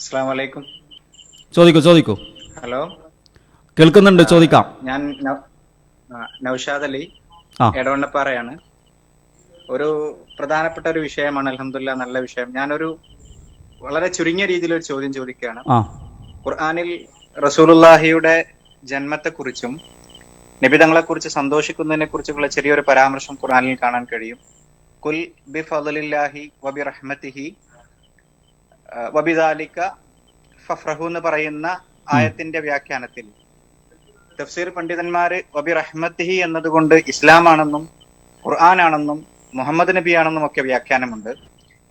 അസ്സലാമു അലൈക്കും. ചോദിക്കൂ. ഹലോ, കേൾക്കുന്നുണ്ട്, ചോദിക്കാം. ഞാൻ നൗഷാദ് അലി ആ എടവണ്ണപ്പാറയാണ്. ഒരു പ്രധാനപ്പെട്ട ഒരു വിഷയമാണ്, അൽഹംദുലില്ലാ നല്ല വിഷയം. ഞാനൊരു വളരെ ചുരുങ്ങിയ രീതിയിൽ ഒരു ചോദ്യം ചോദിക്കുകയാണ്. ആ ഖുർആനിൽ റസൂലുള്ളാഹിയുടെ ജന്മത്തെക്കുറിച്ചും നബിതങ്ങളെ കുറിച്ച് സന്തോഷിക്കുന്നതിനെ കുറിച്ചുള്ള ചെറിയൊരു പരാമർശം ഖുർആനിൽ കാണാൻ കഴിയും. കുൽ ബി ഫളില്ലാഹി വബി റഹ്മത്തിഹി വബിദാലിക ഫഫ്റഹു എന്ന് പറയുന്ന ആയത്തിന്റെ വ്യാഖ്യാനത്തിൽ തഫ്സീർ പണ്ഡിതന്മാര് വബി റഹ്മത്തിഹി എന്നതുകൊണ്ട് ഇസ്ലാമാണെന്നും ഖുർആനാണെന്നും മുഹമ്മദ് നബിയാണെന്നും ഒക്കെ വ്യാഖ്യാനമുണ്ട്.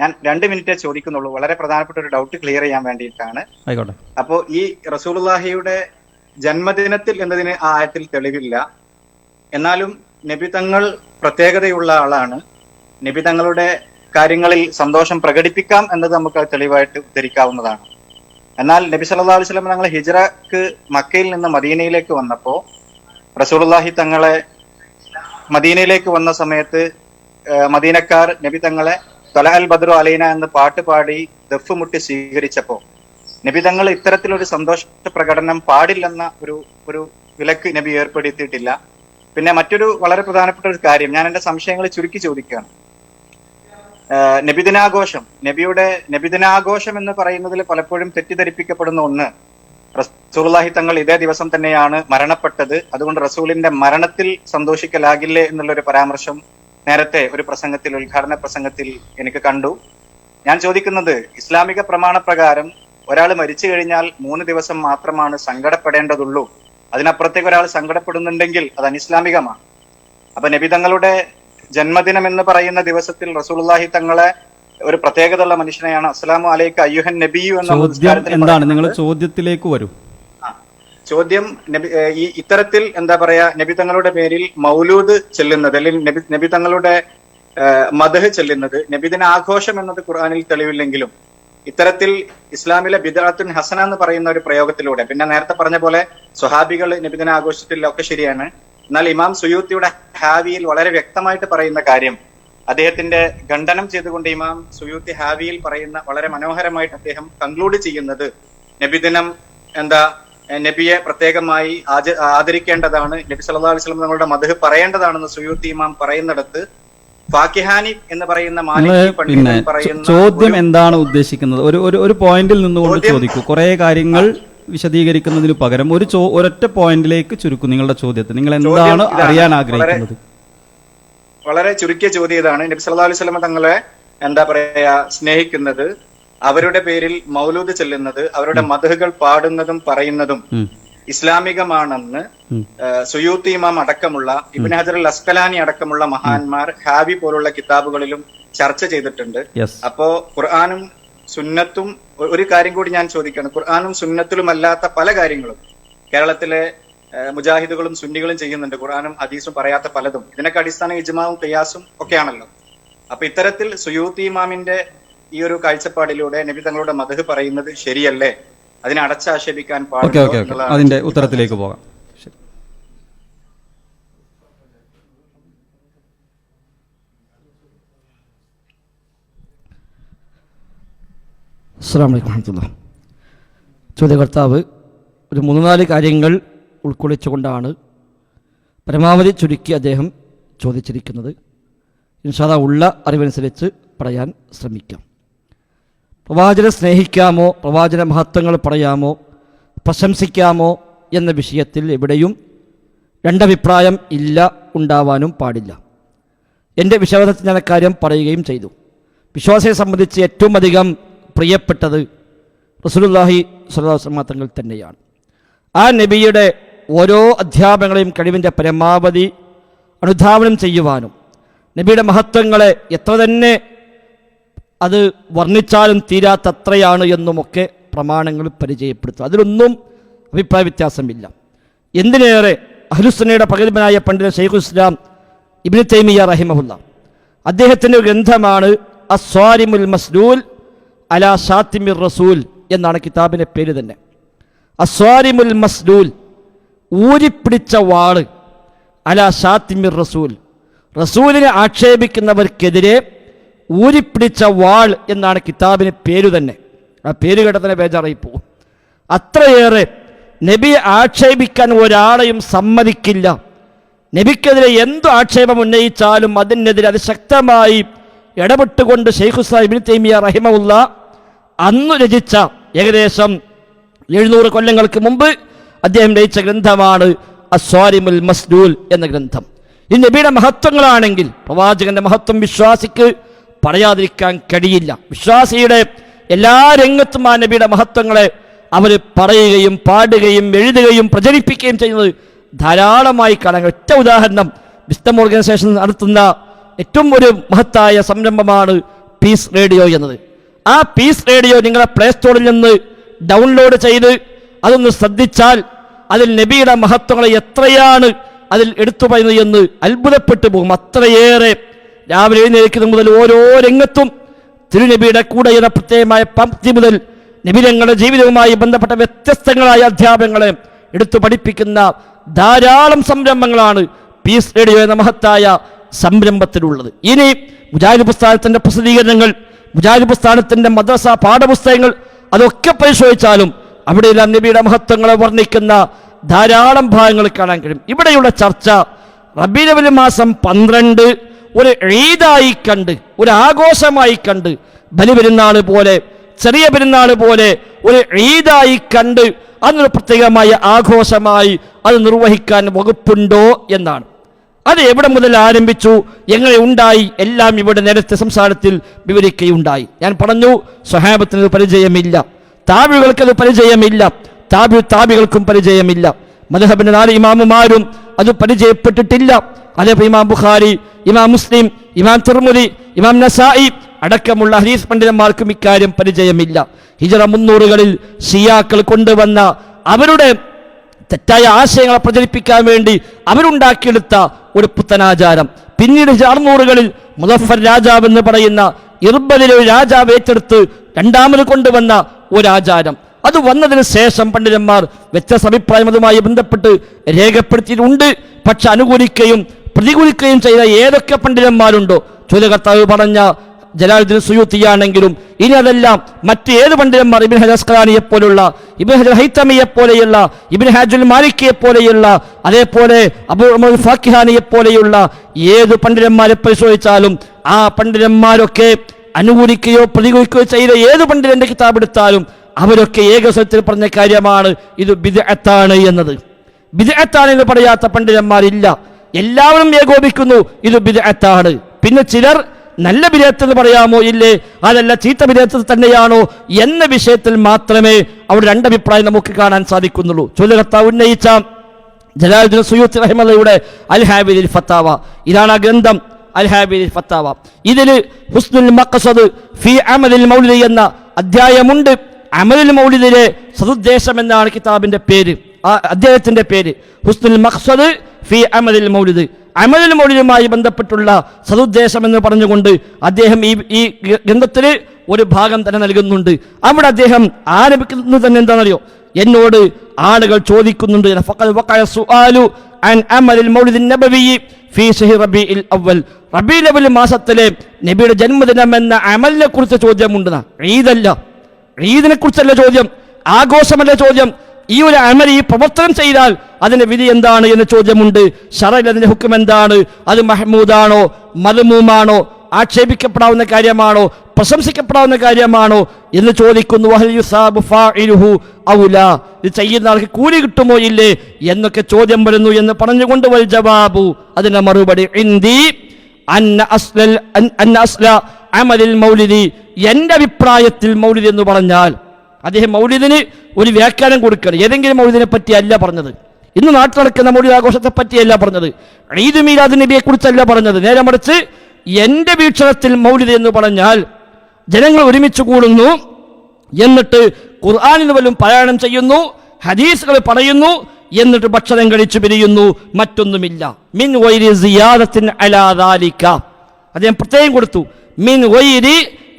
ഞാൻ 2 മിനിറ്റേ ചോദിക്കുന്നുള്ളൂ. വളരെ പ്രധാനപ്പെട്ട ഒരു ഡൗട്ട് ക്ലിയർ ചെയ്യാൻ വേണ്ടിയിട്ടാണ്. ആയിക്കോട്ടെ. അപ്പോ ഈ റസൂലുള്ളാഹിയുടെ ജന്മദിനത്തിൽ എന്നതിന് ആ ആയത്തിൽ തെളിവില്ല. എന്നാലും നബി തങ്ങൾ പ്രത്യേകതയുള്ള ആളാണ്. നബി തങ്ങളുടെ കാര്യങ്ങളിൽ സന്തോഷം പ്രകടിപ്പിക്കാം എന്നത് നമുക്ക് തെളിവായിട്ട് ഉദ്ധരിക്കാവുന്നതാണ്. എന്നാൽ നബി സല്ലല്ലാഹു അലൈഹി വസല്ലം തങ്ങൾ ഹിജ്റക്ക് മക്കയിൽ നിന്ന് മദീനയിലേക്ക് വന്നപ്പോൾ റസൂലുള്ളാഹി തങ്ങളെ മദീനയിലേക്ക് വന്ന സമയത്ത് മദീനക്കാർ നബി തങ്ങളെ ത്വലഅൽ ബദ്റു അലൈന എന്ന് പാട്ട് പാടി ദഫ് മുട്ടി സ്വീകരിച്ചപ്പോൾ നബി തങ്ങൾ ഇത്തരത്തിലൊരു സന്തോഷ പ്രകടനം പാടില്ലെന്ന ഒരു വിലക്ക് നബി ഏർപ്പെടുത്തിയിട്ടില്ല. പിന്നെ മറ്റൊരു വളരെ പ്രധാനപ്പെട്ട ഒരു കാര്യം, ഞാൻ എന്റെ സംശയങ്ങൾ ചുരുക്കി ചോദിക്കുകയാണ്. നബിദിനാഘോഷം എന്ന് പറയുന്നതിൽ പലപ്പോഴും തെറ്റിദ്ധരിപ്പിക്കപ്പെടുന്ന ഒന്ന്, റസൂലുള്ളാഹി തങ്ങൾ ഇതേ ദിവസം തന്നെയാണ് മരണപ്പെട്ടത്, അതുകൊണ്ട് റസൂലിന്റെ മരണത്തിൽ സന്തോഷിക്കലാകില്ലേ എന്നുള്ളൊരു പരാമർശം നേരത്തെ ഒരു പ്രസംഗത്തിൽ, ഉദ്ഘാടന പ്രസംഗത്തിൽ എനിക്ക് കണ്ടു. ഞാൻ ചോദിക്കുന്നത്, ഇസ്ലാമിക പ്രമാണ പ്രകാരം ഒരാൾ മരിച്ചു കഴിഞ്ഞാൽ 3 ദിവസം മാത്രമാണ് സങ്കടപ്പെടേണ്ടതുള്ളൂ. അതിനപ്പുറത്തേക്ക് ഒരാൾ സങ്കടപ്പെടുന്നുണ്ടെങ്കിൽ അത് അനിസ്ലാമികമാണ്. അപ്പൊ നബി തങ്ങളുടെ ജന്മദിനം എന്ന് പറയുന്ന ദിവസത്തിൽ റസൂലുള്ളാഹി തങ്ങളെ ഒരു പ്രത്യേകതയുള്ള മനുഷ്യനെയാണ് അസ്സലാമു അലൈക അയ്യുഹൻ നബിയു എന്ന എന്താണ് നിങ്ങൾ ചോദ്യത്തിലേക്ക് വരൂ. ചോദ്യം, ഇത്തരത്തിൽ എന്താ പറയാ, നബി തങ്ങളുടെ പേരിൽ മൗലൂദ് ചെല്ലുന്നത് അല്ലെങ്കിൽ നബി തങ്ങളുടെ മദ്ഹ് ചെല്ലുന്നത്, നബിദിന ആഘോഷം എന്നത് ഖുർആനിൽ തെളിവില്ലെങ്കിലും ഇത്തരത്തിൽ ഇസ്ലാമിലെ ബിദ്അത്തുൻ ഹസന എന്ന് പറയുന്ന ഒരു പ്രയോഗത്തിലൂടെ, പിന്നെ നേരത്തെ പറഞ്ഞ പോലെ സ്വഹാബികൾ നബിദിന ആഘോഷത്തിൽ ഒക്കെ ശരിയാണ്. എന്നാൽ ഇമാം സുയൂത്തിയുടെ ഹാവിയിൽ വളരെ വ്യക്തമായിട്ട് പറയുന്ന കാര്യം, അദ്ദേഹത്തിന്റെ ഖണ്ഡനം ചെയ്തുകൊണ്ട് ഇമാം സുയൂത്തി ഹാവിയിൽ പറയുന്ന വളരെ മനോഹരമായിട്ട് അദ്ദേഹം കൺക്ലൂഡ് ചെയ്യുന്നത്, നബിദിനം നബിയെ പ്രത്യേകമായി ആദരിക്കേണ്ടതാണ്, നബി സല്ലല്ലാഹു അലൈഹി വസല്ലം തങ്ങളുടെ മദ്ഹ് പറയേണ്ടതാണെന്ന് സുയൂത്തി ഇമാം പറയുന്നിടത്ത് ഫാക്കിഹാനി എന്ന് പറയുന്ന ചോദ്യം എന്താണ് ഉദ്ദേശിക്കുന്നത് ഒരു പോയിന്റിൽ നിന്നുകൊണ്ട് ചോദിക്കൂ. കുറെ കാര്യങ്ങൾ വിശദീകരിക്കുന്നതിന് പകരം ഒരൊറ്റ പോയിന്റിലേക്ക് ചുരുക്കും നിങ്ങളുടെ ചോദ്യത്തെ. നിങ്ങൾ എന്താണ് അറിയാൻ ആഗ്രഹിക്കുന്നത്? വളരെ ചുരുക്കിയ ചോദ്യം ഇതാണ്. നബി സല്ലല്ലാഹു അലൈഹി വസല്ലം തങ്ങളെ എന്താ പറയാ സ്നേഹിക്കുന്നത്, അവരുടെ പേരിൽ മൗലൂദ് ചെല്ലുന്നത്, അവരുടെ മദ്ഹുകൾ പാടുന്നതും പറയുന്നതും ഇസ്ലാമികമാണെന്ന് സുയൂത്തി ഇമാം അടക്കമുള്ള ഇബ്നു ഹജർ അൽ അസ്കലാനി അടക്കമുള്ള മഹാന്മാർ ഹാവി പോലുള്ള കിതാബുകളിലും ചർച്ച ചെയ്തിട്ടുണ്ട്. അപ്പോ ഖുർആനും സുന്നത്തും, ഒരു കാര്യം കൂടി ഞാൻ ചോദിക്കുകയാണ്, ഖുർആനും സുന്നത്തിലും അല്ലാത്ത പല കാര്യങ്ങളും കേരളത്തിലെ മുജാഹിദുകളും സുന്നികളും ചെയ്യുന്നുണ്ട്. ഖുർആനും ഹദീസും പറയാത്ത പലതും. ഇതിനൊക്കെ അടിസ്ഥാനം ഇജ്മാവും ഖിയാസും ഒക്കെയാണല്ലോ. അപ്പൊ ഇത്തരത്തിൽ സുയൂത്തി ഇമാമിന്റെ ഈ ഒരു കാഴ്ചപ്പാടിലൂടെ നബി തങ്ങളുടെ മദ്ഹ് പറയുന്നത് ശരിയല്ലേ? അതിനെ അടച്ചാക്ഷേപിക്കാൻ പാടില്ല. അതിന്റെ ഉത്തരത്തിലേക്ക് പോകാം. അസ്സലാമു അലൈക്കും വറഹ്മത്തുള്ളാഹി. ചോദ്യകർത്താവ് ഒരു 3-4 കാര്യങ്ങൾ ഉൾക്കൊള്ളിച്ചുകൊണ്ടാണ് പരമാവധി ചുരുക്കി അദ്ദേഹം ചോദിച്ചിരിക്കുന്നത്. ഇൻഷാ അല്ലാഹ് ഉള്ള അറിവനുസരിച്ച് പറയാൻ ശ്രമിക്കാം. പ്രവാചകനെ സ്നേഹിക്കാമോ, പ്രവാചക മഹത്വങ്ങൾ പറയാമോ, പ്രശംസിക്കാമോ എന്ന വിഷയത്തിൽ എവിടെയും രണ്ടഭിപ്രായം ഇല്ല, ഉണ്ടാവാനും പാടില്ല. എൻ്റെ വിശ്വാസത്തിൽ ഞാൻ കാര്യം പറയുകയും ചെയ്തു. വിശ്വാസിയെ സംബന്ധിച്ച് ഏറ്റവും അധികം പ്രിയപ്പെട്ടത് റസൂലുള്ളാഹി സ്വല്ലല്ലാഹു അലൈഹി വസല്ലം തങ്ങൾ തന്നെയാണ്. ആ നബിയുടെ ഓരോ അധ്യാപനങ്ങളെയും കഴിവിൻ്റെ പരമാവധി അനുധാവനം ചെയ്യുവാനും നബിയുടെ മഹത്വങ്ങളെ എത്ര തന്നെ അത് വർണ്ണിച്ചാലും തീരാത്തത്രയാണ് എന്നുമൊക്കെ പ്രമാണങ്ങൾ പരിചയപ്പെടുത്തും. അതിലൊന്നും അഭിപ്രായ വ്യത്യാസമില്ല. എന്തിനേറെ അഹ്ലുസുന്നയുടെ പ്രഗത്ഭനായ പണ്ഡിതൻ ശൈഖുൽ ഇസ്ലാം ഇബ്നു തൈമിയ്യ റഹിമഹുല്ലാ, അദ്ദേഹത്തിൻ്റെ ഗ്രന്ഥമാണ് അസ്വാരിമുൽ മസ്ലൂൽ അലാ ഷാത്തിമിർ റസൂൽ എന്നാണ് കിതാബിൻ്റെ പേര് തന്നെ. അസ്വാരിമുൽ മസ്ലൂൽ, ഊരിപ്പിടിച്ച വാള്, അലാ ഷാത്തിമിർ റസൂൽ, റസൂലിനെ ആക്ഷേപിക്കുന്നവർക്കെതിരെ ഊരിപ്പിടിച്ച വാൾ എന്നാണ് കിതാബിന് പേരു തന്നെ. ആ പേര് കേട്ട തന്നെ ബേജാറായി പോകും. അത്രയേറെ നബിയെ ആക്ഷേപിക്കാൻ ഒരാളെയും സമ്മതിക്കില്ല. നബിക്കെതിരെ എന്തു ആക്ഷേപം ഉന്നയിച്ചാലും അതിനെതിരെ അതിശക്തമായി ഇടപെട്ടുകൊണ്ട് ശൈഖുൽ ഇബ്നു തൈമിയ്യ റഹിമഹുല്ല അന്ന് രചിച്ച ഏകദേശം 700 കൊല്ലങ്ങൾക്ക് മുമ്പ് അദ്ദേഹം രചിച്ച ഗ്രന്ഥമാണ് അസ്വാരിമുൽ മസ്ദൂൽ എന്ന ഗ്രന്ഥം. ഈ നബിയുടെ മഹത്വങ്ങളാണെങ്കിൽ പ്രവാചകന്റെ മഹത്വം വിശ്വാസിക്ക് പറയാതിരിക്കാൻ കഴിയില്ല. വിശ്വാസിയുടെ എല്ലാ രംഗത്തും ആ നബിയുടെ മഹത്വങ്ങളെ അവർ പറയുകയും പാടുകയും എഴുതുകയും പ്രചരിപ്പിക്കുകയും ചെയ്യുന്നത് ധാരാളമായി കാണാൻ. ഒറ്റ ഉദാഹരണം, വിസ്ഡം ഓർഗനൈസേഷൻ നടത്തുന്ന ഏറ്റവും ഒരു മഹത്തായ സംരംഭമാണ് പീസ് റേഡിയോ എന്നത്. ആ പീസ് റേഡിയോ നിങ്ങളെ പ്ലേ സ്റ്റോറിൽ നിന്ന് ഡൗൺലോഡ് ചെയ്ത് അതൊന്ന് ശ്രദ്ധിച്ചാൽ അതിൽ നബിയുടെ മഹത്വങ്ങളെ എത്രയാണ് അതിൽ എടുത്തു പറയുന്നത് എന്ന് അത്ഭുതപ്പെട്ടു പോകും. അത്രയേറെ രാവിലെ എഴുന്നേൽക്കുന്നത് മുതൽ ഓരോ രംഗത്തും തിരുനബിയുടെ കൂടെ എന്ന പ്രത്യേകമായ പംക്തി മുതൽ നബിതങ്ങളുടെ ജീവിതവുമായി ബന്ധപ്പെട്ട വ്യത്യസ്തങ്ങളായ അധ്യാപനങ്ങളെ എടുത്തു പഠിപ്പിക്കുന്ന ധാരാളം സംരംഭങ്ങളാണ് പീസ് റേഡിയോ എന്ന മഹത്തായ സംരംഭത്തിലുള്ളത്. ഇനി മുജാഹിദ് പ്രസ്ഥാനത്തിന്റെ പ്രസിദ്ധീകരണങ്ങൾ, മുജാഹിദ് പ്രസ്ഥാനത്തിന്റെ മദ്രസ പാഠപുസ്തകങ്ങൾ അതൊക്കെ പരിശോധിച്ചാലും അവിടെയെല്ലാം നബിയുടെ മഹത്വങ്ങളെ വർണ്ണിക്കുന്ന ധാരാളം ഭാഗങ്ങൾ കാണാൻ കഴിയും. ഇവിടെയുള്ള ചർച്ച റബീഉൽ അവ്വൽ മാസം 12 ഒരു ഈദായി കണ്ട്, ഒരു ആഘോഷമായി കണ്ട്, ബലിപെരുന്നാൾ പോലെ, ചെറിയ പെരുന്നാൾ പോലെ ഒരു ഈദായി കണ്ട് അതൊരു പ്രത്യേകമായ ആഘോഷമായി അത് നിർവഹിക്കാൻ വകുപ്പുണ്ടോ എന്നാണ്. അത് എവിടെ മുതൽ ആരംഭിച്ചു, എങ്ങനെ ഉണ്ടായി, എല്ലാം ഇവിടെ നേരത്തെ സംസാരത്തിൽ വിവരിക്കുകയുണ്ടായി. ഞാൻ പറഞ്ഞു, സ്വഹാബത്തിന് പരിചയമില്ല, താബികൾക്കത് പരിചയമില്ല, താബികൾക്കും പരിചയമില്ല, മദ്ഹബിന്റെ 4 ഇമാമുമാരും അത് പരിചയപ്പെട്ടിട്ടില്ല. അതേപോലെ ഇമാം ബുഖാരി, ഇമാം മുസ്ലിം, ഇമാം തിർമിദി, ഇമാം നസായി അടക്കമുള്ള ഹദീസ് പണ്ഡിതന്മാർക്കും ഇക്കാര്യം പരിചയമില്ല. ഹിജറ 300-കളിൽ ഷിയാക്കൾ കൊണ്ടുവന്ന അവരുടെ തെറ്റായ ആശയങ്ങളെ പ്രചരിപ്പിക്കാൻ വേണ്ടി അവരുണ്ടാക്കിയെടുത്ത ഒരു പുത്തനാചാരം, പിന്നീട് 600-കളിൽ മുദഫർ രാജാവ് എന്ന് പറയുന്ന ഇർബലിലെ ഒരു രാജാവ് ഏറ്റെടുത്ത് രണ്ടാമത് കൊണ്ടുവന്ന ഒരു ആചാരം. അത് വന്നതിന് ശേഷം പണ്ഡിതന്മാർ വ്യത്യസ്ത അഭിപ്രായം അതുമായി ബന്ധപ്പെട്ട് രേഖപ്പെടുത്തിയിട്ടുണ്ട്. പക്ഷെ അനുകൂലിക്കുകയും പ്രതികൂലിക്കുകയും ചെയ്ത ഏതൊക്കെ പണ്ഡിതന്മാരുണ്ടോ, ചോദ്യകർത്താവ് പറഞ്ഞ ജലാലുദ്ദീൻ സുയൂത്തിയാണെങ്കിലും ഇനി അതെല്ലാം മറ്റ് ഏത് പണ്ഡിതന്മാർ, ഇബ്നു ഹജർ അസ്ഖലാനിയെ പോലുള്ള, ഇബ്നു ഹജർ ഹൈതമിയെ പോലെയുള്ള, ഇബ്നു ഹാജുൽ മാലിക്കിയെ പോലെയുള്ള, അതേപോലെ അബൂ ഉമർ ഫാക്കിഹാനിയെ പോലെയുള്ള ഏത് പണ്ഡിതന്മാരെ പരിശോധിച്ചാലും ആ പണ്ഡിതന്മാരൊക്കെ അനുകൂലിക്കുകയോ പ്രതികൂലിക്കുകയോ ചെയ്ത ഏത് പണ്ഡിതന്റെ കിതാബ് എടുത്താലും അവരൊക്കെ ഏകസ്വരത്തിൽ പറഞ്ഞ കാര്യമാണ് ഇത് ബിദ്അത്താണ് എന്നത്. ബിദ്അത്താണ് എന്ന് പറയാത്ത പണ്ഡിതന്മാരില്ല. എല്ലാവരും ഏകോപിക്കുന്നു ഇത് ബിദ്അത്താണ്. പിന്നെ ചിലർ നല്ല ബിദ്അത്ത് എന്ന് പറയാമോ, ഇല്ലേ, അതല്ല ചീത്ത ബിദ്അത്ത് തന്നെയാണോ എന്ന വിഷയത്തിൽ മാത്രമേ അവിടെ രണ്ടഭിപ്രായം നമുക്ക് കാണാൻ സാധിക്കുന്നുള്ളൂ. ചോദ്യകർത്താവ് ഉന്നയിച്ച ജലാലുദ്ദീൻ സുയൂത്തി റഹിമഹുള്ളയുടെ അൽ ഹാബിലിൽ ഫത്താവ, ഇതാണ് ആ ഗ്രന്ഥം, അൽ ഹാബിലിൽ ഫത്താവ. ഇതിൽ ഹുസ്നുൽ മഖ്സദ് ഫി അമലിൽ മൗലിദ് എന്ന അധ്യായമുണ്ട്. അമലുൽ മൗലിദിലെ സദുദ്ദേശം എന്നാണ് കിതാബിന്റെ പേര്, ആ അദ്ദേഹത്തിന്റെ പേര് ഹുസ്നുൽ മഖ്സദ് ഫി അമലിൽ മൗലിദ്. അമലുൽ മൗലിദുമായി ബന്ധപ്പെട്ടുള്ള സദുദ്ദേശം എന്ന് പറഞ്ഞുകൊണ്ട് അദ്ദേഹം ഈ ഗ്രന്ഥത്തിൽ ഒരു ഭാഗം തന്നെ നൽകുന്നുണ്ട്. അവിടെ അദ്ദേഹം ആരംഭിക്കുന്നത് തന്നെ എന്താണെന്നറിയോ, എന്നോട് ആളുകൾ ചോദിക്കുന്നുണ്ട്, റബീഉൽ അവ്വൽ മാസത്തിലെ നബിയുടെ ജന്മദിനം എന്ന അമലിനെ കുറിച്ച് ചോദ്യമുണ്ടെന്ന. ഈദല്ല, ഈദിനെ കുറിച്ചല്ല ചോദ്യം, ആഘോഷമല്ല ചോദ്യം. ഈ ഒരു അമൽ, ഈ പ്രവർത്തനം ചെയ്താൽ അതിന്റെ വിധി എന്താണ് എന്ന ചോദ്യമുണ്ട്. ശറഇൽ അതിന്റെ ഹുക്കം എന്താണ്, അത് മഹ്മൂദാണോ മദ്മൂമാണോ, ആക്ഷേപിക്കപ്പെടാവുന്ന കാര്യമാണോ പ്രശംസിക്കപ്പെടാവുന്ന കാര്യമാണോ എന്ന് ചോദിക്കുന്നു. ഇത് ചെയ്യുന്ന ആൾക്ക് കൂലി കിട്ടുമോ ഇല്ലേ എന്നൊക്കെ ചോദ്യം വരുന്നു എന്ന് പറഞ്ഞുകൊണ്ട് വൽ ജവാബു, അതിന്റെ മറുപടി ഇന്ദി അന്ന അസ്ല അമലിൽ മൗലിദി, എന്റെ അഭിപ്രായത്തിൽ മൗലിദ് എന്ന് പറഞ്ഞാൽ, അദ്ദേഹം മൗലിദിന് ഒരു വ്യാഖ്യാനം കൊടുക്കുകയാണ്. ഏതെങ്കിലും മൗലിദിനെ പറ്റിയല്ല പറഞ്ഞത്, ഇന്ന് നാട്ടിൽ നടക്കുന്ന മൗലിദ് ആഘോഷത്തെ പറ്റിയല്ല പറഞ്ഞത്, ഈദ് മീലാദ് നബിയെ കുറിച്ചല്ല പറഞ്ഞത്. നേരെ മറിച്ച് എന്റെ വീക്ഷണത്തിൽ മൗലിദ് എന്ന് പറഞ്ഞാൽ ജനങ്ങൾ ഒരുമിച്ച് കൂടുന്നു, എന്നിട്ട് ഖുർആനിൽ വല്ലതും പാരായണം ചെയ്യുന്നു, ഹദീസുകൾ പറയുന്നു, എന്നിട്ട് ഭക്ഷണം കഴിച്ചു പിരിയുന്നു, മറ്റൊന്നുമില്ല. മിൻ ഗൈരി സിയാദത്തിൻ അലാ ദാലിക, അദ്ദേഹം പ്രത്യേകം കൊടുത്തു, മിൻ ഗൈരി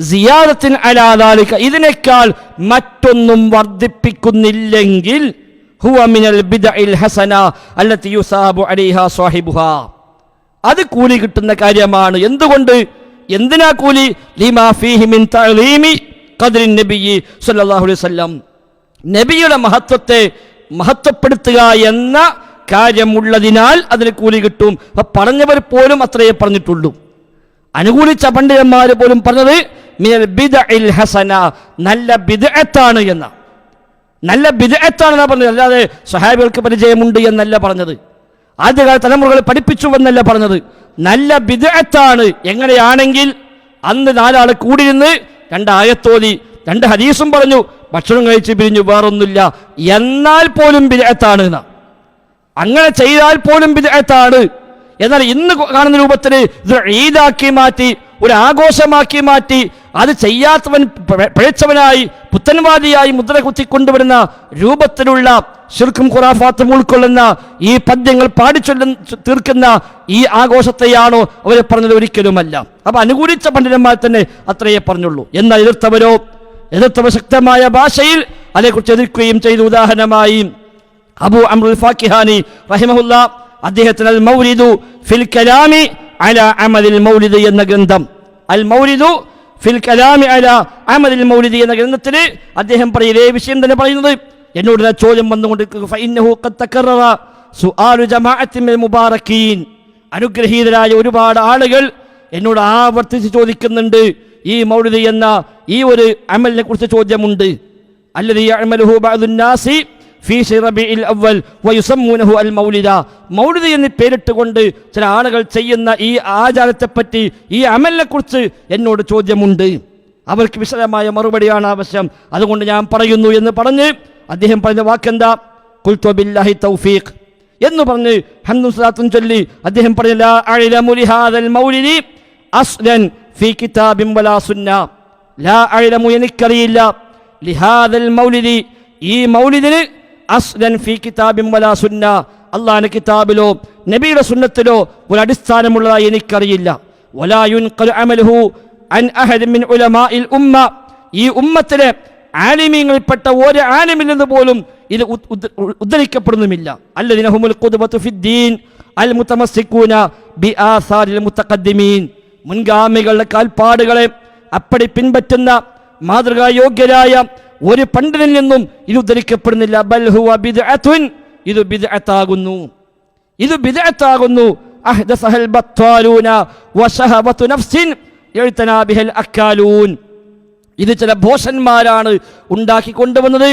സിയാദത്തിൻ അലാ ദാലിക, ഇതിനേക്കാൾ മറ്റൊന്നും വർദ്ധിപ്പിക്കുന്നില്ലെങ്കിൽ ഹുവ മിനൽ ബിദ്അഇൽ ഹസന അല്ലതി യുസാബു അലൈഹാ സാഹിബുഹാ, അത് കൂലി കിട്ടുന്ന കാര്യമാണ്. എന്തുകൊണ്ട്, എന്തിനാ കൂലി? ലിമാ ഫീഹി മിൻ തഅലീമി ഖദ്രിൻ നബി സല്ലല്ലാഹു അലൈഹി വസല്ലം. നബിയുടെ മഹത്വത്തെ മഹത്വപ്പെടുത്തുക എന്ന കാര്യമുള്ളതിനാൽ അതിന് കൂലി കിട്ടും. അപ്പൊ പറഞ്ഞവർ പോലും അത്രയേ പറഞ്ഞിട്ടുള്ളൂ. അനുകൂലിച്ച പണ്ഡിതന്മാർ പോലും പറഞ്ഞത് മിനൽ ബിദ്അഇൽ ഹസന, നല്ല ബിദ്അത്താണ് എന്ന, നല്ല ബിദ്അത്താണെന്നാണ് പറഞ്ഞത്. അല്ലാതെ സ്വഹാബികൾക്ക് പരിചയമുണ്ട് എന്നല്ല പറഞ്ഞത്, ആദ്യകാല തലമുറകൾ പഠിപ്പിച്ചു എന്നല്ല പറഞ്ഞത്. നല്ല ബിദ്അത്താണ്. എങ്ങനെയാണെങ്കിൽ അന്ന് 4 ആൾ കൂടിയിരുന്ന് 2 ആയത്തോതി 2 ഹദീസും പറഞ്ഞു, ഭക്ഷണം കഴിച്ച് പിരിഞ്ഞു, വേറൊന്നുമില്ല, എന്നാൽ പോലും ബിദ്അത്താണ് എന്ന. അങ്ങനെ ചെയ്താൽ പോലും ബിദ്അത്താണ്. എന്നാൽ ഇന്ന് കാണുന്ന രൂപത്തിൽ ഇത് ഈദാക്കി മാറ്റി, ഒരു ആഘോഷമാക്കി മാറ്റി, അത് ചെയ്യാത്തവൻ പിഴച്ചവനായി പുത്തൻവാദിയായി മുദ്ര കുത്തിക്കൊണ്ടുവരുന്ന രൂപത്തിലുള്ള ശിർക്കും ഖുറാഫാത്തും ഉൾക്കൊള്ളുന്ന ഈ പദ്യങ്ങൾ തീർക്കുന്ന ഈ ആഘോഷത്തെയാണോ അവർ പറഞ്ഞത്? ഒരിക്കലുമല്ല. അപ്പൊ അനുകൂലിച്ച പണ്ഡിതന്മാർ തന്നെ അത്രയേ പറഞ്ഞുള്ളൂ. എന്നാൽ എതിർത്തവർ ശക്തമായ ഭാഷയിൽ അതേക്കുറിച്ച് എതിർക്കുകയും ചെയ്തു. ഉദാഹരണമായി അബൂ അംറുൽ ഫാക്കിഹാനി റഹിമഹുല്ലാ, അദ്ദേഹത്തിന് അൽ മൗലിദു ഫിൽ കലാമി അലാ അമലിൽ മൗലിദ് എന്ന ഗ്രന്ഥം, അൽ മൗലിദു ഫിൽ കലാമി അലാ അമലിൽ മൗലിദ് എന്ന ഗ്രന്ഥത്തിൽ അദ്ദേഹം പറയുന്ന വിഷയം തന്നെ പറയുന്നത്, എന്നോട് ചോദ്യം വന്നുകൊണ്ടിരിക്കുക, ഫഇന്നഹു ഖദ് തകററ സുആലു ജമാഅത്തിൻ മിനൽ മുബാറകീൻ, അനുഗ്രഹീതരായ ഒരുപാട് ആളുകൾ എന്നോട് ആവർത്തിച്ച് ചോദിക്കുന്നുണ്ട്, ഈ മൗലിദ് എന്ന ഈ ഒരു അമലിനെ കുറിച്ച് ചോദ്യമുണ്ട്. അല്ലദീ യഅമലുഹു ബഅദുൻ നാസി ഫീ റബീഇൽ അവ്വൽ വയുസമ്മൂനഹു അൽ മൗലിദ, മൗലിദ് എന്ന് പേരിട്ടുകൊണ്ട് ചില ആളുകൾ ചെയ്യുന്ന ഈ ആചാരത്തെപ്പറ്റി, ഈ അമലിനെ കുറിച്ച് എന്നോട് ചോദ്യമുണ്ട്. അവർക്ക് വിശദമായ മറുപടിയാണ് ആവശ്യം, അതുകൊണ്ട് ഞാൻ പറയുന്നു എന്ന് പറഞ്ഞ് അദ്ദേഹം പറഞ്ഞ വാക്കെന്താ? ഖുൽതു ബില്ലാഹി തൗഫീഖ് എന്ന് പറഞ്ഞ് ഹംദും സ്വലാത്തും ചൊല്ലി അദ്ദേഹം പറഞ്ഞു, ലാ അഅലമു ലിഹാദൽ മൗലിദി അസ്ലൻ ഫീ കിതാബിൻ വലാ സുന്ന, ലാ അഅലമു, എനിക്കറിയില്ല, ലിഹാദൽ മൗലിദി, ഈ മൗലിദിന് അസ്ലൻ ഫീ കിതാബിൻ വലാ സുന്ന, അല്ലാഹുവിന്റെ കിതാബിലോ നബിയുടെ സുന്നത്തിലോ ഒരു അടിസ്ഥാനമുള്ളതായി എനിക്കറിയില്ല. വലാ യുൻഖലു അമലുഹു അൻ അഹദ് മിൻ ഉലമാഇൽ ഉമ്മ, ഈ ഉമ്മത്തിലെ ആലിമീങ്ങളിൽപ്പെട്ട ഒരു ആലിമിൽ നിന്ന് പോലും ഇത് ഉദ്ധരിക്കപ്പെടുന്നുമില്ല. അല്ലദീന ഹുമുൽ ഖുദ്വതു ഫിദ്ദീൻ അൽ മുതമസ്സികൂന ബിആസാരിൽ മുതഖദ്ദിമീൻ, മുൻഗാമികളുടെ കാൽപ്പാടുകളെ അപ്പടി പിൻപറ്റുന്ന മാതൃകായോഗ്യരായ ഒരു പണ്ഡിതനിൽ നിന്നും ഇത് ഉദ്ധരിക്കപ്പെടുന്നില്ല. ബൽ ഹുവ ബിദ്അത്തുൻ, ഇത് ബിദ്അത്താകുന്നു, ഇത് ബിദ്അത്താകുന്നു. അഹ്ദസഹൽ ബത്വാലൂന വശഹവതു നഫ്സിൻ യഅ്തനാ ബിഹൽ അക്കാലൂൻ, ഇത് ചില ഭോഷന്മാരാണ് ഉണ്ടാക്കി കൊണ്ടുവന്നത്,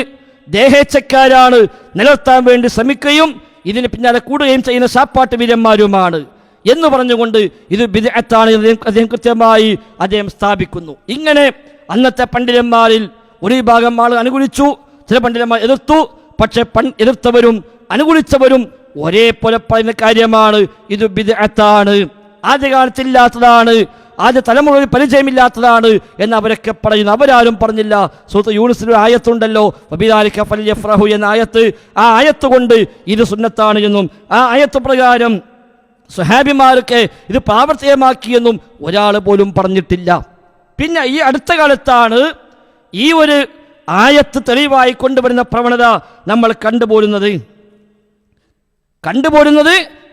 ദേഹേച്ഛക്കാരാണ് നിലനിർത്താൻ വേണ്ടി ശ്രമിക്കുകയും ഇതിന് പിന്നാലെ കൂടുകയും ചെയ്യുന്ന ശാപ്പാട്ട് വീരന്മാരുമാണ് എന്ന് പറഞ്ഞുകൊണ്ട് ഇത് ബിദ്അത്താണ് അദ്ദേഹം കൃത്യമായി അദ്ദേഹം സ്ഥാപിക്കുന്നു. ഇങ്ങനെ അന്നത്തെ പണ്ഡിതന്മാരിൽ ഒരു വിഭാഗം ആൾ അനുകൂലിച്ചു, ചില പണ്ഡിതന്മാർ എതിർത്തു. പക്ഷെ എതിർത്തവരും അനുകൂലിച്ചവരും ഒരേപോലെ പറയുന്ന കാര്യമാണ്, ഇത് ബിദ്അത്താണ്, ആദ്യകാലത്തില്ലാത്തതാണ്, ആദ്യ തലമുറയിൽ പരിചയമില്ലാത്തതാണ് എന്ന് അവരൊക്കെ പറയുന്നു. അവരാരും പറഞ്ഞില്ല. സൂറത്ത് യൂനുസിൽ ആയത്തുണ്ടല്ലോ, വബിദാലിക ഫൽയഫ്റഹു എന്ന ആയത്ത്, ആ ആയത്ത് കൊണ്ട് ഇത് സുന്നത്താണ് എന്നും ആ ആയത്ത് പ്രകാരം സ്വഹാബിമാരൊക്കെ ഇത് പ്രാവർത്തികമാക്കിയെന്നും ഒരാൾ പോലും പറഞ്ഞിട്ടില്ല. പിന്നെ ഈ അടുത്ത കാലത്താണ് ഈ ഒരു ആയത്ത് തെളിവായി കൊണ്ടുവരുന്ന പ്രവണത നമ്മൾ കണ്ടുപോരുന്നത്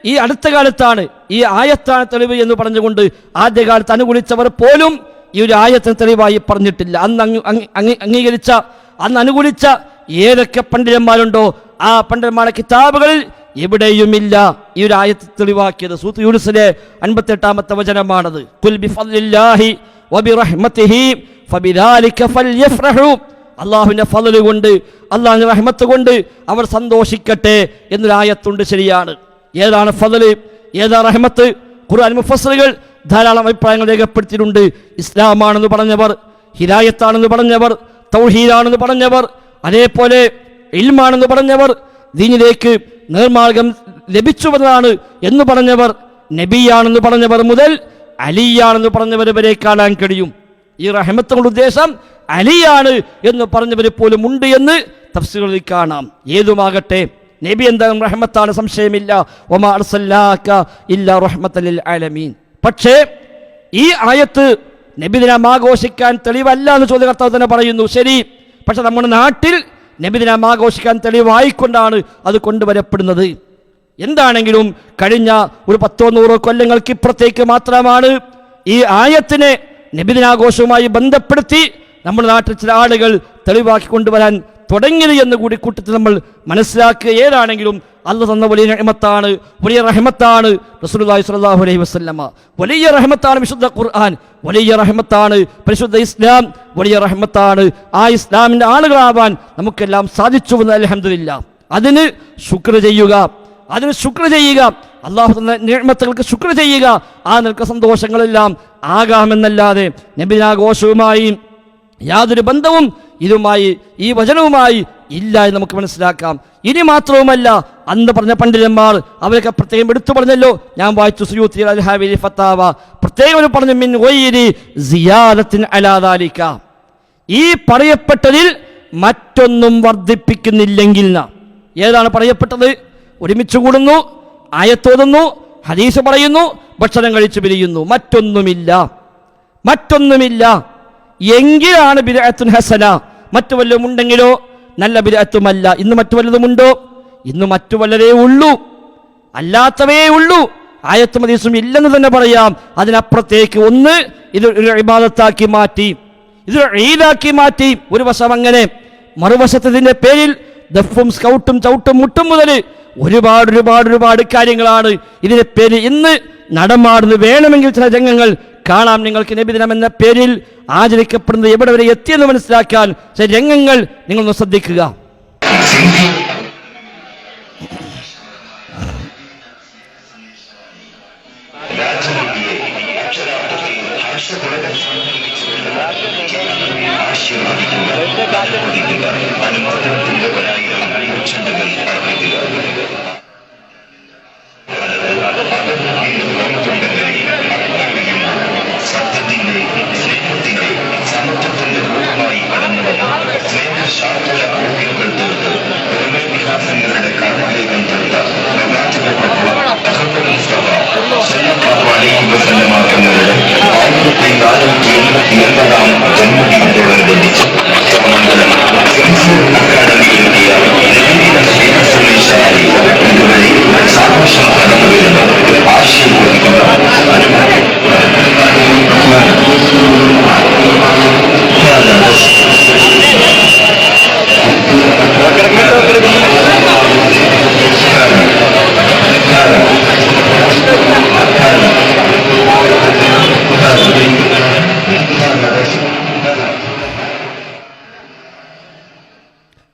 ഈ അടുത്ത കാലത്താണ്. ഈ ആയത്താണ് തെളിവ് എന്ന് പറഞ്ഞുകൊണ്ട് ആദ്യകാലത്ത് അനുകൂലിച്ചവർ പോലും ഈ ഒരു ആയത്തിന് തെളിവായി പറഞ്ഞിട്ടില്ല. അന്ന് അംഗീകരിച്ച, അന്ന് അനുകൂലിച്ച ഏതൊക്കെ പണ്ഡിതന്മാരുണ്ടോ ആ പണ്ഡിതന്മാരുടെ കിതാബുകളിൽ എവിടെയുമില്ല ഈ ഒരു ആയത്ത് തെളിവാക്കിയത്. സൂറത്ത് യൂനുസിലെ 58-ാമത്തെ വചനമാണത്. ഖുൽ ബിഫദ്ലില്ലാഹി വബിറഹ്മതിഹി ഫബിദാലിക ഫൽയഫ്റഹു, അല്ലാഹുവിന്റെ ഫള് കൊണ്ട്, അല്ലാഹുവിന്റെ റഹ്മത്ത് കൊണ്ട് അവർ സന്തോഷിക്കട്ടെ എന്നൊരു ആയത്തുണ്ട്. ശരിയാണ്. ഏതാണ് ഫള്, ഏതാ റഹ്മത്ത്? ഖുർആൻ മുഫസ്സിറുകൾ ധാരാളം അഭിപ്രായങ്ങൾ രേഖപ്പെടുത്തിയിട്ടുണ്ട്. ഇസ്ലാമാണെന്ന് പറഞ്ഞവർ, ഹിദായത്താണെന്ന് പറഞ്ഞവർ, തൗഹീദാണെന്ന് പറഞ്ഞവർ, അതേപോലെ ഇൽമാണെന്ന് പറഞ്ഞവർ, ദീനിലേക്ക് നേർമാർഗം ലഭിച്ചുവെന്നതാണ് എന്ന് പറഞ്ഞവർ, നബിയാണെന്ന് പറഞ്ഞവർ മുതൽ അലിയാണെന്ന് പറഞ്ഞവർ വരെ കാണാൻ കഴിയും. ഈ റഹ്മത്തുകളുടെ ഉദ്ദേശം അലിയാണ് എന്ന് പറഞ്ഞവർ പോലും ഉണ്ട് എന്ന് തഫ്സീറുകളിൽ കാണാം. ഏതുമാകട്ടെ, നബി എന്തായാലും റഹ്മത്താണ്, സംശയമില്ല. വമാ അർസൽനാക ഇല്ലാ റഹ്മത്തൽ ലിൽ ആലമീൻ. പക്ഷേ ഈ ആയത്ത് നബിദിനം ആഘോഷിക്കാൻ തെളിവല്ല എന്ന് ചോദ്യകർത്താവ് തന്നെ പറയുന്നു. ശരി, പക്ഷെ നമ്മുടെ നാട്ടിൽ നബിദിനം ആഘോഷിക്കാൻ തെളിവായിക്കൊണ്ടാണ് അത് കൊണ്ടുവരപ്പെടുന്നത്. എന്താണെങ്കിലും കഴിഞ്ഞ ഒരു 10-100 കൊല്ലങ്ങൾക്ക് ഇപ്പുറത്തേക്ക് മാത്രമാണ് ഈ ആയത്തിനെ നബിദിനാഘോഷവുമായി ബന്ധപ്പെടുത്തി നമ്മുടെ നാട്ടിൽ ചില ആളുകൾ തെളിവാക്കി കൊണ്ടുവരാൻ തുടങ്ങിയത് എന്ന് കൂടി കൂട്ടത്തിൽ നമ്മൾ മനസ്സിലാക്കുക. ഏതാണെങ്കിലും അല്ലാഹു തന്ന വലിയ നിഅമത്താണ്, വലിയ റഹ്മത്താണ് റസൂലുള്ളാഹി സ്വല്ലല്ലാഹു അലൈഹി വസല്ലമ. വലിയ റഹ്മത്താണ് വിശുദ്ധ ഖുർആൻ, വലിയ റഹ്മത്താണ് പരിശുദ്ധ ഇസ്ലാം, വലിയ റഹ്മത്താണ്. ആ ഇസ്ലാമിന്റെ ആളുകളാവാൻ നമുക്കെല്ലാം സാധിച്ചു എന്ന് അൽഹംദുലില്ലാഹ്. അതിന് ശുക്ർ ചെയ്യുക, അതിന് ശുക്ർ ചെയ്യുക, അല്ലാഹു തന്ന നിഅമത്തുകൾക്ക് ശുക്ർ ചെയ്യുക. ആ നിൽക്കുന്ന സന്തോഷങ്ങളെല്ലാം ആകാമെന്നല്ലാതെ നബിദിനാഘോഷവുമായി യാതൊരു ബന്ധവും ഇതുമായി ഈ വചനവുമായി ഇല്ല എന്ന് നമുക്ക് മനസ്സിലാക്കാം. ഇനി മാത്രവുമല്ല, അന്ന് പറഞ്ഞ പണ്ഡിതന്മാർ അവരൊക്കെ പ്രത്യേകം എടുത്തു പറഞ്ഞല്ലോ. ഞാൻ വായിച്ചു സുയൂത്തി അൽ-ഹാവി ഫത്താവ, പ്രത്യേകം പറഞ്ഞു മിൻ ഗൈരി സിയാദത്തിൻ അലാ ദാലിക, ഈ പറയപ്പെട്ടതിൽ മറ്റൊന്നും വർദ്ധിപ്പിക്കുന്നില്ലെങ്കിൽ. ഏതാണ് പറയപ്പെട്ടത്? ഒരുമിച്ച് കൂടുന്നു, ആയത്തോതുന്നു, ഹദീസ് പറയുന്നു, ഭക്ഷണം കഴിച്ചു പിരിയുന്നു, മറ്റൊന്നുമില്ല, മറ്റൊന്നുമില്ല എങ്കിലാണ് ബിദ്അത്തുൻ ഹസന. മറ്റു വല്ലതും ഉണ്ടെങ്കിലോ? നല്ല ബിദ്അത്തുമല്ല. ഇന്ന് മറ്റു വല്ലതുമുണ്ടോ? ഇന്ന് മറ്റു വല്ലതേ ഉള്ളൂ, അല്ലാത്തവേ ഉള്ളൂ. ആയത്തും ഹദീസും ഇല്ലെന്ന് തന്നെ പറയാം. അതിനപ്പുറത്തേക്ക് ഒന്ന് ഇത് ഒരു ഇബാദത്താക്കി മാറ്റി, ഇത് ഈദാക്കി മാറ്റി. ഒരു വശം അങ്ങനെ, മറുവശത്തതിന്റെ പേരിൽ ദഫും സ്കൗട്ടും ചവിട്ടും മുട്ടും മുതൽ ഒരുപാട് ഒരുപാട് ഒരുപാട് കാര്യങ്ങളാണ് ഇതിന്റെ പേര് ഇന്ന് നടമാടുന്നത്. വേണമെങ്കിൽ ചില രംഗങ്ങൾ കാണാം നിങ്ങൾക്ക്. നബിദിനം എന്ന പേരിൽ ആചരിക്കപ്പെടുന്നത് എവിടെ വരെ എത്തിയെന്ന് മനസ്സിലാക്കാൻ ചില രംഗങ്ങൾ നിങ്ങളൊന്ന് ശ്രദ്ധിക്കുക.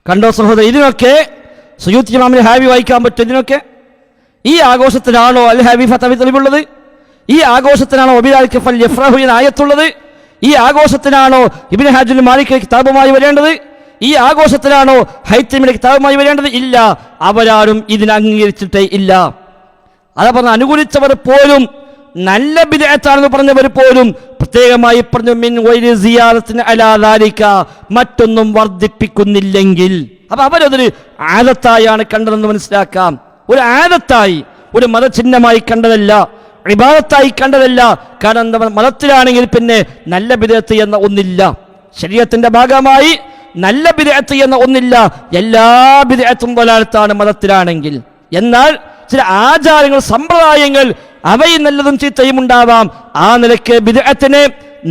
കണ്ടോ സഹോദരൻ, ഇതിനൊക്കെ സുയൂത്തി ഇമാമിന് ഹാവി വായിക്കാൻ പറ്റും. ഇതിനൊക്കെ ഈ ആഘോഷത്തിനാണോ അൽ ഹാവി ഫതവി തെളിവുള്ളത്? ഈ ആഘോഷത്തിനാണോ ഒബിദാലിക ഫൽ യഫ്റഹു എന്ന ആയത്തുള്ളത്? ഈ ആഘോഷത്തിനാണോ ഇബ്നു ഹാജുൽ മാലിക്കിന്റെ കിതാബുമായി വരേണ്ടത്? ഈ ആഘോഷത്തിലാണോ ഹൈത്തമിന്റെ കിതാബുമായി വരേണ്ടത്? ഇല്ല, അവരാരും ഇതിനെ അംഗീകരിച്ചിട്ടേ ഇല്ല. അതാ പറഞ്ഞ അനുകൂലിച്ചവർ പോലും, നല്ല ബിദ്അത്താണെന്ന് പറഞ്ഞവർ പോലും പ്രത്യേകമായി പറഞ്ഞു മിൻ ഗൈരി സിയാദത്തിൻ അലാ ദാലിക, മറ്റൊന്നും വർദ്ധിപ്പിക്കുന്നില്ലെങ്കിൽ. അപ്പൊ അവരതൊരു ആദത്തായാണ് കണ്ടതെന്ന് മനസ്സിലാക്കാം. ഒരു ആദത്തായി, ഒരു മതചിഹ്നമായി കണ്ടതല്ല, ഇബാദത്തായി കണ്ടതല്ല. കാരണം എന്താ, മതത്തിലാണെങ്കിൽ പിന്നെ നല്ല ബിദ്അത്ത് എന്ന ഒന്നില്ല, ശരീഅത്തിന്റെ ഭാഗമായി നല്ല ബിദ്അത്ത് എന്ന ഒന്നില്ല. എല്ലാ ബിദ്അത്തും ദലാലത്താണ് മതത്തിലാണെങ്കിൽ. എന്നാൽ ചില ആചാരങ്ങൾ, സമ്പ്രദായങ്ങൾ, അവയിൽ നല്ലതും ചീത്തയും ഉണ്ടാവാം. ആ നിലയ്ക്ക് ബിദ്അത്തിനെ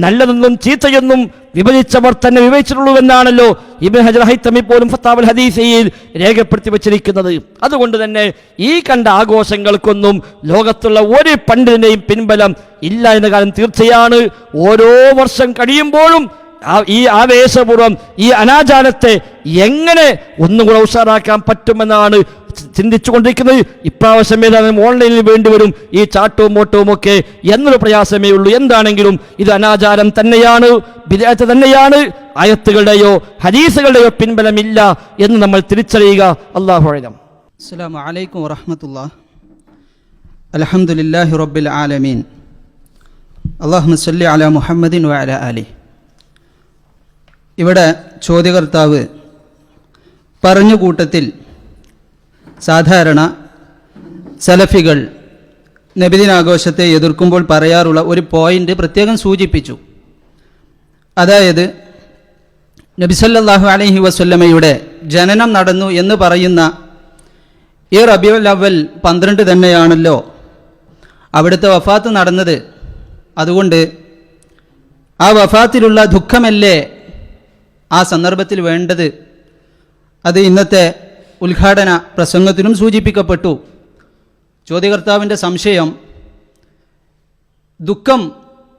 നല്ലതെന്നും ചീത്തയെന്നും വിഭജിച്ചവർ തന്നെ വിഭജിച്ചിട്ടുള്ളൂവെന്നാണല്ലോ ഇബ്നു ഹജർ ഹൈതമി പോലും ഫത്താവുൽ ഹദീസയിൽ രേഖപ്പെടുത്തി വച്ചിരിക്കുന്നത്. അതുകൊണ്ട് തന്നെ ഈ കണ്ട ആഘോഷങ്ങൾക്കൊന്നും ലോകത്തുള്ള ഒരു പണ്ഡിതന്റെയും പിൻബലം ഇല്ല എന്ന കാര്യം തീർച്ചയാണ്. ഓരോ വർഷം കഴിയുമ്പോഴും ഈ ആവേശപൂർവ്വം ഈ അനാചാരത്തെ എങ്ങനെ ഒന്നുകൂടെ ഉഷാറാക്കാൻ പറ്റുമെന്നാണ് ചിന്തിച്ചു കൊണ്ടിരിക്കുന്നത്. ഇപ്രാവശ്യം ഏതാനും ഓൺലൈനിൽ വേണ്ടിവരും ഈ ചാട്ടവും മോട്ടവും ഒക്കെ എന്നൊരു പ്രയാസമേ ഉള്ളൂ. എന്താണെങ്കിലും ഇത് അനാചാരം തന്നെയാണ്, ബിദ്അത്ത് തന്നെയാണ്. ആയത്തുകളുടെയോ ഹദീസുകളുടെയോ പിൻബലമില്ല എന്ന് നമ്മൾ തിരിച്ചറിയുക. അല്ലാഹു അഅലം. അസ്സലാമു അലൈക്കും വറഹ്മത്തുള്ളാഹി. അൽഹംദുലില്ലാഹി റബ്ബിൽ ആലമീൻ. അല്ലാഹുമ്മ സ്വല്ലി അലാ മുഹമ്മദിൻ വഅലാ ആലിഹി. ഇവിടെ ചോദ്യകർത്താവ് പറഞ്ഞ കൂട്ടത്തിൽ സാധാരണ സലഫികൾ നബിദിനാഘോഷത്തെ എതിർക്കുമ്പോൾ പറയാറുള്ള ഒരു പോയിന്റ് പ്രത്യേകം സൂചിപ്പിച്ചു. അതായത് നബി സല്ലല്ലാഹു അലൈഹി വസല്ലമയുടെ ജനനം നടന്നു എന്ന് പറയുന്ന ഈ റബീഉൽ അവ്വൽ 12 തന്നെയാണല്ലോ അവിടുത്തെ വഫാത്ത് നടന്നത്. അതുകൊണ്ട് ആ വഫാത്തിലുള്ള ദുഃഖമല്ലേ ആ സന്ദർഭത്തിൽ വേണ്ടത്, അത് ഇന്നത്തെ ഉദ്ഘാടന പ്രസംഗത്തിലും സൂചിപ്പിക്കപ്പെട്ടു. ചോദ്യകർത്താവിൻ്റെ സംശയം, ദുഃഖം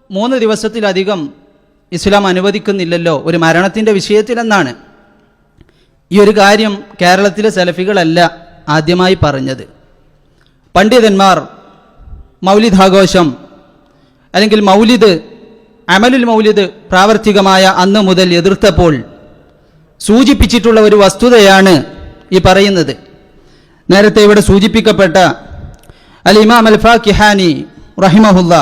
3 ദിവസത്തിലധികം ഇസ്ലാം അനുവദിക്കുന്നില്ലല്ലോ ഒരു മരണത്തിൻ്റെ വിഷയത്തിലെന്നാണ്. ഈ ഒരു കാര്യം കേരളത്തിലെ സലഫികളല്ല ആദ്യമായി പറഞ്ഞത്. പണ്ഡിതന്മാർ മൗലിദാഘോഷം അല്ലെങ്കിൽ മൗലിദ്, അമലുൽ മൗലിദ് പ്രാവർത്തികമായ അന്ന് മുതൽ എതിർത്തപ്പോൾ സൂചിപ്പിച്ചിട്ടുള്ള ഒരു വസ്തുതയാണ് ഈ പറയുന്നത്. നേരത്തെ ഇവിടെ സൂചിപ്പിക്കപ്പെട്ട അൽ ഇമാം അൽ ഫാക്കിഹാനി റഹിമഹുല്ല,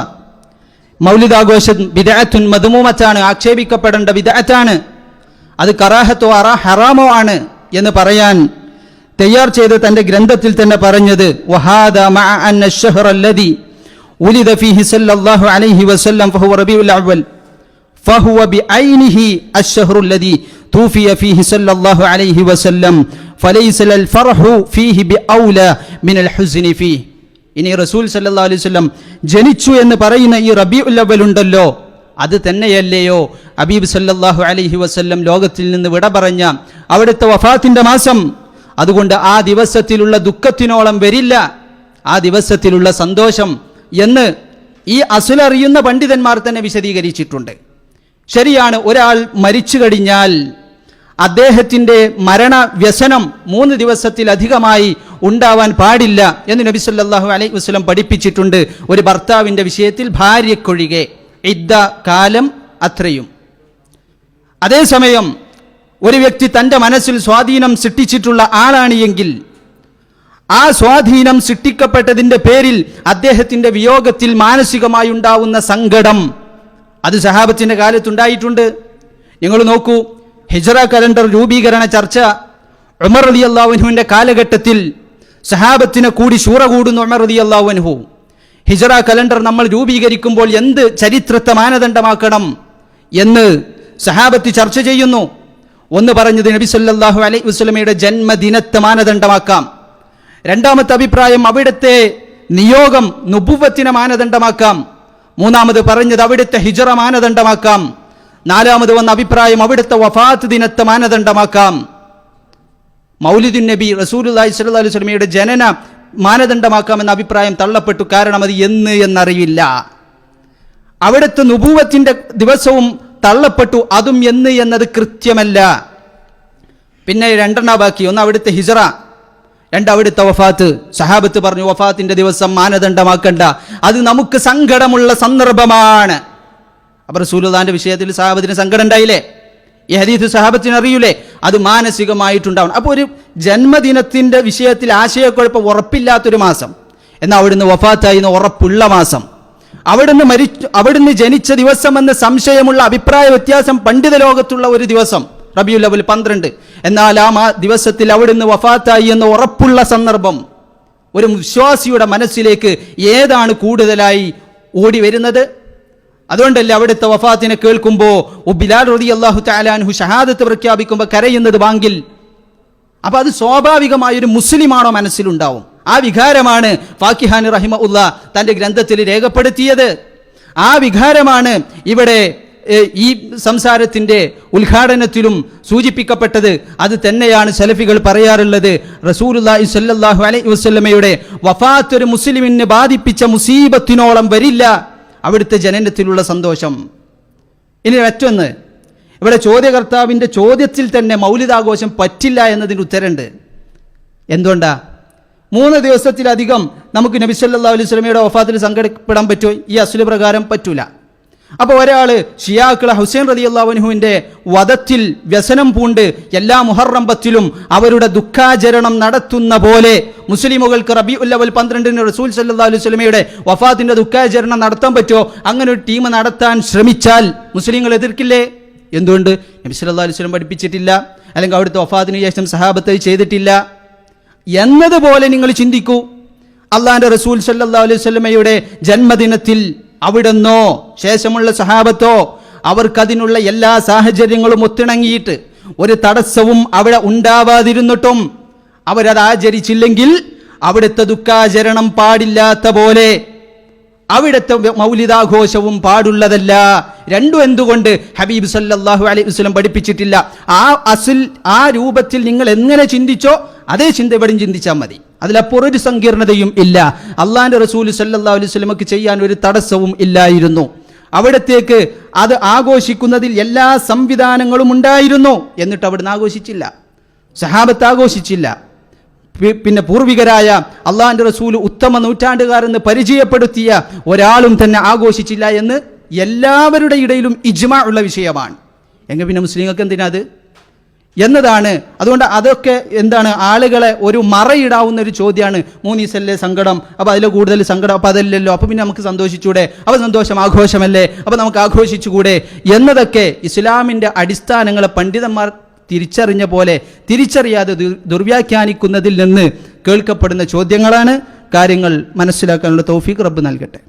മൗലിദാഘോഷം ബിദ്അത്തുൻ മദ്മൂമത്താണ്, ആക്ഷേപിക്കപ്പെടേണ്ട ബിദ്അത്താണ്, അത് കറാഹത്തോ ഹറാമോ ആണ് എന്ന് പറയാൻ തയ്യാർ ചെയ്ത് തൻ്റെ ഗ്രന്ഥത്തിൽ തന്നെ പറഞ്ഞത്, വഹാദ മഅ അന്ന അശ്ശഹ്റ അല്ലദി ഉലിദ ഫീഹി സല്ലല്ലാഹു അലൈഹി വസല്ലം ഫഹുവ റബീഉൽ അവ്വൽ ഫഹുവ ബിഐനിഹി അശ്ശഹ്റു അല്ലദി തൂഫിയ ഫീഹി സല്ലല്ലാഹു അലൈഹി വസല്ലം ഫലൈസ ലൽ ഫർഹു ഫീഹി ബിഔല മിനൽ ഹുസ്നി ഫീഹി. ഇനി റസൂൽ സല്ലല്ലാഹു അലൈഹി വസല്ലം ജനിച്ചു എന്ന് പറയുന്ന ഈ റബീഉൽ അവ്വൽ ഉണ്ടല്ലോ, അത് തന്നെയല്ലയോ ഹബീബ് സല്ലല്ലാഹു അലൈഹി വസല്ലം ലോകത്തിൽ നിന്ന് വിട പറഞ്ഞ അവിടുത്തെ വഫാത്തിന്റെ മാസം. അതുകൊണ്ട് ആ ദിവസത്തിലുള്ള ദുഃഖത്തിനോളം വരില്ല ആ ദിവസത്തിലുള്ള സന്തോഷം എന്ന് ഈ അസുലറിയുന്ന പണ്ഡിതന്മാർ തന്നെ വിശദീകരിച്ചിട്ടുണ്ട്. ശരിയാണ്, ഒരാൾ മരിച്ചു കഴിഞ്ഞാൽ അദ്ദേഹത്തിൻ്റെ മരണവ്യസനം 3 ദിവസത്തിലധികമായി ഉണ്ടാവാൻ പാടില്ല എന്ന് നബി സല്ലല്ലാഹു അലൈഹി വസല്ലം പഠിപ്പിച്ചിട്ടുണ്ട്. ഒരു ഭർത്താവിൻ്റെ വിഷയത്തിൽ ഭാര്യക്കൊഴികെ ഇദ്ദ കാലം അത്രയും. അതേസമയം ഒരു വ്യക്തി തൻ്റെ മനസ്സിൽ സ്വാധീനം സൃഷ്ടിച്ചിട്ടുള്ള ആളാണ് എങ്കിൽ ആ സ്വാധീനം സൃഷ്ടിക്കപ്പെട്ടതിൻ്റെ പേരിൽ അദ്ദേഹത്തിൻ്റെ വിയോഗത്തിൽ മാനസികമായി ഉണ്ടാവുന്ന സങ്കടം, അത് സഹാബത്തിൻ്റെ കാലത്തുണ്ടായിട്ടുണ്ട്. നിങ്ങൾ നോക്കൂ, ഹിജ്റ കലണ്ടർ രൂപീകരണ ചർച്ച ഉമർ റളിയല്ലാഹു അൻഹുവിൻ്റെ കാലഘട്ടത്തിൽ സഹാബത്തിനെ കൂടി ശൂറ കൂടുന്നു ഉമർ റളിയല്ലാഹു അൻഹു. ഹിജ്റ കലണ്ടർ നമ്മൾ രൂപീകരിക്കുമ്പോൾ എന്ത് ചരിത്രത്തെ മാനദണ്ഡമാക്കണം എന്ന് സഹാബത്ത് ചർച്ച ചെയ്യുന്നു. ഒന്ന് പറഞ്ഞത് നബി സല്ലല്ലാഹു അലൈഹി വസല്ലമയുടെ ജന്മദിനത്തെ മാനദണ്ഡമാക്കാം. രണ്ടാമത്തെ അഭിപ്രായം അവിടുത്തെ നിയോഗം നുബുവത്തിനെ മാനദണ്ഡമാക്കാം. മൂന്നാമത് പറഞ്ഞത് അവിടുത്തെ ഹിജ്റ മാനദണ്ഡമാക്കാം. നാലാമത് വന്ന അഭിപ്രായം അവിടുത്തെ വഫാത്ത് ദിനത്തെ മാനദണ്ഡമാക്കാം. മൗലിദുൻ നബി റസൂലുള്ളാഹി സ്വല്ലല്ലാഹു അലൈഹി വസല്ലമയുടെ ജനന മാനദണ്ഡമാക്കാമെന്ന അഭിപ്രായം തള്ളപ്പെട്ടു. കാരണം അത് എന്നറിയില്ല. അവിടുത്തെ നുബുവത്തിന്റെ ദിവസവും തള്ളപ്പെട്ടു, അതും എന്നത് കൃത്യമല്ല. പിന്നെ 2 ബാക്കി. ഒന്ന് അവിടുത്തെ ഹിജ്റ, 2 അവിടുത്തെ വഫാത്ത്. സഹാബത്ത് പറഞ്ഞു വഫാത്തിന്റെ ദിവസം മാനദണ്ഡമാക്കണ്ട, അത് നമുക്ക് സങ്കടമുള്ള സന്ദർഭമാണ്. അപ്പൊ റസൂലുള്ളാഹിന്റെ വിഷയത്തിൽ സഹാബത്തിന് സങ്കടം ഉണ്ടായില്ലേ? ഈ ഹദീസ് സഹാബത്തിന് അറിയൂലേ? അത് മാനസികമായിട്ടുണ്ടാവണം. അപ്പോൾ ഒരു ജന്മദിനത്തിന്റെ വിഷയത്തിൽ ആശയക്കുഴപ്പം ഉറപ്പില്ലാത്തൊരു മാസം, എന്നാൽ അവിടുന്ന് വഫാത്തായി എന്ന് ഉറപ്പുള്ള മാസം, അവിടുന്ന് ജനിച്ച ദിവസം എന്ന് സംശയമുള്ള അഭിപ്രായ വ്യത്യാസം പണ്ഡിത ലോകത്തുള്ള ഒരു ദിവസം റബീഉൽ അവ്വൽ 12, എന്നാൽ ആ ദിവസത്തിൽ അവിടുന്ന് വഫാത്തായി എന്ന് ഉറപ്പുള്ള സന്ദർഭം ഒരു വിശ്വാസിയുടെ മനസ്സിലേക്ക് ഏതാണ് കൂടുതലായി ഓടി വരുന്നത്? അതുകൊണ്ടല്ലേ അവിടുത്തെ വഫാത്തിനെ കേൾക്കുമ്പോൾ ബിലാൽ റളിയല്ലാഹു തആല അൻഹു ഷഹാദത്ത് പ്രഖ്യാപിക്കുമ്പോൾ കരയുന്നത് ബാങ്കിൽ. അപ്പൊ അത് സ്വാഭാവികമായൊരു മുസ്ലിമാണോ മനസ്സിലുണ്ടാവും. ആ വികാരമാണ് ഫാക്കിഹാനി റഹിമഹുല്ലാ തൻ്റെ ഗ്രന്ഥത്തിൽ രേഖപ്പെടുത്തിയത്. ആ വികാരമാണ് ഇവിടെ ഈ സംസാരത്തിൻ്റെ ഉദ്ഘാടനത്തിലും സൂചിപ്പിക്കപ്പെട്ടത്. അത് തന്നെയാണ് സലഫികൾ പറയാറുള്ളത്. റസൂലുള്ളാഹി സ്വല്ലല്ലാഹു അലൈഹി വസല്ലമയുടെ വഫാത്ത് ഒരു മുസ്ലിമിനെ ബാധിപ്പിച്ച മുസീബത്തിനോളം വരില്ല അവിടുത്തെ ജനനത്തിലുള്ള സന്തോഷം. ഇനി മറ്റൊന്ന്, ഇവിടെ ചോദ്യകർത്താവിൻ്റെ ചോദ്യത്തിൽ തന്നെ മൗലിദാഘോഷം പറ്റില്ല എന്നതിന് ഉത്തരമുണ്ട്. എന്തുകൊണ്ടാ? 3 ദിവസത്തിലധികം നമുക്ക് നബി സല്ലല്ലാഹു അലൈഹി വസല്ലമയുടെ വഫാത്തിൽ സങ്കടപ്പെടാൻ പറ്റുമോ? ഈ അസ്ലു പ്രകാരം പറ്റൂല. അപ്പോൾ ഒരാൾ ഷിയാക്കളെ ഹുസൈൻ റളിയല്ലാഹു അൻഹുവിൻ്റെ വധത്തിൽ വ്യസനം പൂണ്ട് എല്ലാ മുഹറം 10 അവരുടെ ദുഃഖാചരണം നടത്തുന്ന പോലെ മുസ്ലിമുകൾക്ക് റബീഉൽ അവ്വൽ 12 റസൂൽ സല്ലല്ലാഹു അലൈഹി വസല്ലമയുടെ വഫാത്തിന്റെ ദുഃഖാചരണം നടത്താൻ പറ്റുമോ? അങ്ങനെ ഒരു ടീം നടത്താൻ ശ്രമിച്ചാൽ മുസ്ലിങ്ങൾ എതിർക്കില്ലേ? എന്തുകൊണ്ട്? നബി സല്ലല്ലാഹു അലൈഹി വസല്ലം പഠിപ്പിച്ചിട്ടില്ല, അല്ലെങ്കിൽ അവിടുത്തെ വഫാത്തിന് ശേഷം സഹാബത്ത് ചെയ്തിട്ടില്ല എന്നതുപോലെ നിങ്ങൾ ചിന്തിക്കൂ. അള്ളാഹിന്റെ റസൂൽ സല്ലല്ലാഹു അലൈഹി വസല്ലമയുടെ ജന്മദിനത്തിൽ അവിടുന്നോ ശേഷമുള്ള സഹാബത്തോ അവർക്കതിനുള്ള എല്ലാ സാഹചര്യങ്ങളും ഒത്തിണങ്ങിയിട്ട് ഒരു തടസ്സവും അവിടെ ഉണ്ടാവാതിരുന്നിട്ടും അവരത് ആചരിച്ചില്ലെങ്കിൽ അവിടുത്തെ ദുഃഖാചരണം പാടില്ലാത്ത പോലെ അവിടുത്തെ മൗലിദാഘോഷവും പാടുള്ളതല്ല. രണ്ടും എന്തുകൊണ്ട്? ഹബീബ് സല്ലല്ലാഹു അലൈഹി വസല്ലം പഠിപ്പിച്ചിട്ടില്ല. ആ രൂപത്തിൽ നിങ്ങൾ എങ്ങനെ ചിന്തിച്ചോ അതേ ചിന്ത എവിടെയും ചിന്തിച്ചാൽ മതി. അതിലപ്പുറം ഒരു സങ്കീർണതയും ഇല്ല. അള്ളാഹിന്റെ റസൂൽ സല്ലല്ലാഹു അലൈഹി വസല്ലമക്ക് ചെയ്യാൻ ഒരു തടസ്സവും ഇല്ലായിരുന്നു. അവിടത്തേക്ക് അത് ആഘോഷിക്കുന്നതിൽ എല്ലാ സംവിധാനങ്ങളും ഉണ്ടായിരുന്നു. എന്നിട്ട് അവിടുന്ന് ആഘോഷിച്ചില്ല, സഹാബത്ത് ആഘോഷിച്ചില്ല. പിന്നെ പൂർവികരായ അള്ളാഹിന്റെ റസൂൽ ഉത്തമ നൂറ്റാണ്ടുകാരെന്ന് പരിചയപ്പെടുത്തിയ ഒരാളും തന്നെ ആഘോഷിച്ചില്ല എന്ന് എല്ലാവരുടെ ഇടയിലും ഇജ്മാ ഉള്ള വിഷയമാണ്. എങ്കിൽ പിന്നെ മുസ്ലിങ്ങൾക്ക് എന്തിനാ അത് എന്നതാണ്. അതുകൊണ്ട് അതൊക്കെ എന്താണ്, ആളുകളെ ഒരു മറയിടാവുന്ന ഒരു ചോദ്യമാണ്. 3 ദിവസമല്ലേ സങ്കടം, അപ്പോൾ അതിൽ കൂടുതൽ സങ്കടം, അപ്പോൾ അതല്ലല്ലോ, അപ്പോൾ പിന്നെ നമുക്ക് സന്തോഷിച്ചൂടെ, അപ്പോൾ സന്തോഷം ആഘോഷമല്ലേ, അപ്പോൾ നമുക്ക് ആഘോഷിച്ചുകൂടെ എന്നതൊക്കെ ഇസ്ലാമിൻ്റെ അടിസ്ഥാനങ്ങളെ പണ്ഡിതന്മാർ തിരിച്ചറിഞ്ഞ പോലെ തിരിച്ചറിയാതെ ദുർവ്യാഖ്യാനിക്കുന്നതിൽ നിന്ന് കേൾക്കപ്പെടുന്ന ചോദ്യങ്ങളാണ്. കാര്യങ്ങൾ മനസ്സിലാക്കാനുള്ള തൗഫീഖ് റബ്ബ് നൽകട്ടെ.